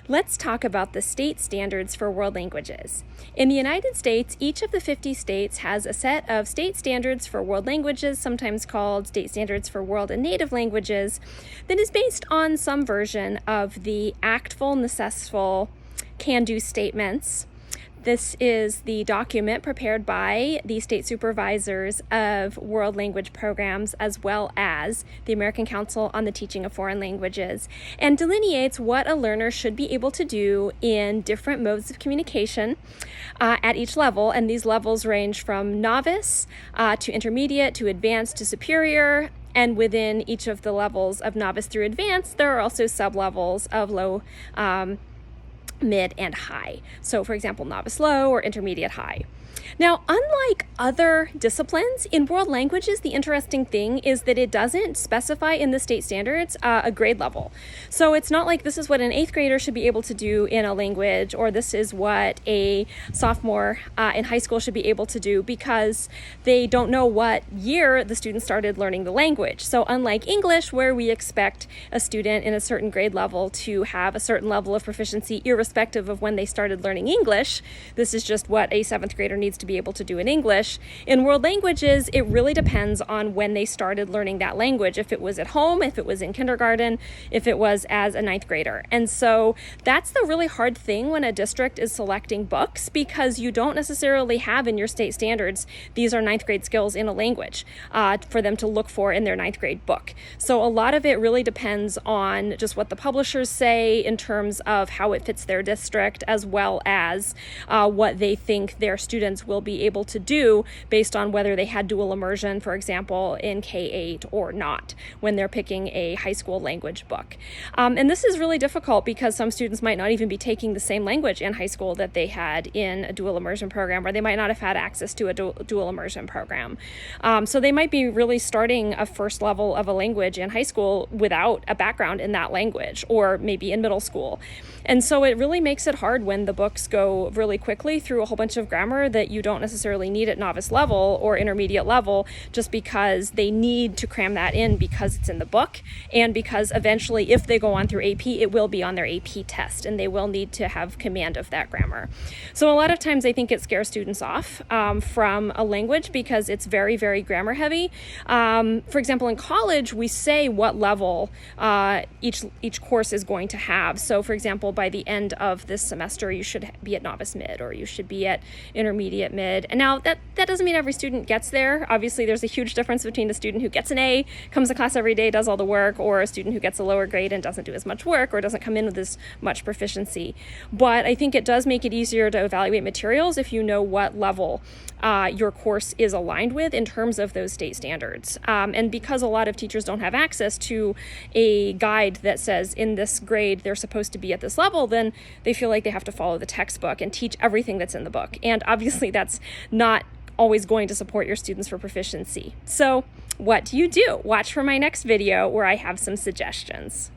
Let's talk about the state standards for world languages. In the United States, each of the 50 states has a set of state standards for world languages, sometimes called state standards for world and native languages, that is based on some version of the actful, necessful, can-do statements. This is the document prepared by the state supervisors of world language programs, as well as the American Council on the Teaching of Foreign Languages, and delineates what a learner should be able to do in different modes of communication at each level. And these levels range from novice to intermediate to advanced to superior. And within each of the levels of novice through advanced, there are also sub-levels of low, mid, and high. So for example, novice low or intermediate high. Now, unlike other disciplines, in world languages, the interesting thing is that it doesn't specify in the state standards a grade level. So it's not like this is what an 8th grader should be able to do in a language, or this is what a sophomore in high school should be able to do, because they don't know what year the student started learning the language. So unlike English, where we expect a student in a certain grade level to have a certain level of proficiency irrespective of when they started learning English, this is just what a 7th grader needs to be able to do in English. In world languages, it really depends on when they started learning that language, if it was at home, if it was in kindergarten, if it was as a 9th grader. And so that's the really hard thing when a district is selecting books, because you don't necessarily have in your state standards, these are 9th grade skills in a language for them to look for in their 9th grade book. So a lot of it really depends on just what the publishers say in terms of how it fits their district, as well as what they think their students will be able to do based on whether they had dual immersion, for example, in K-8 or not, when they're picking a high school language book. And this is really difficult because some students might not even be taking the same language in high school that they had in a dual immersion program, or they might not have had access to a dual immersion program. So they might be really starting a first level of a language in high school without a background in that language, or maybe in middle school. And so it really makes it hard when the books go really quickly through a whole bunch of grammar that you don't necessarily need at novice level or intermediate level, just because they need to cram that in because it's in the book, and because eventually if they go on through AP, it will be on their AP test, and they will need to have command of that grammar. So a lot of times I think it scares students off from a language because it's very, very grammar heavy. For example, in college, we say what level each course is going to have. So for example, by the end of this semester, you should be at novice mid, or you should be at intermediate mid. And now that doesn't mean every student gets there. Obviously, there's a huge difference between a student who gets an A, comes to class every day, does all the work, or a student who gets a lower grade and doesn't do as much work, or doesn't come in with as much proficiency. But I think it does make it easier to evaluate materials if you know what level your course is aligned with in terms of those state standards. And because a lot of teachers don't have access to a guide that says in this grade they're supposed to be at this level, then they feel like they have to follow the textbook and teach everything that's in the book. And obviously that's not always going to support your students for proficiency. So what do? Watch for my next video where I have some suggestions.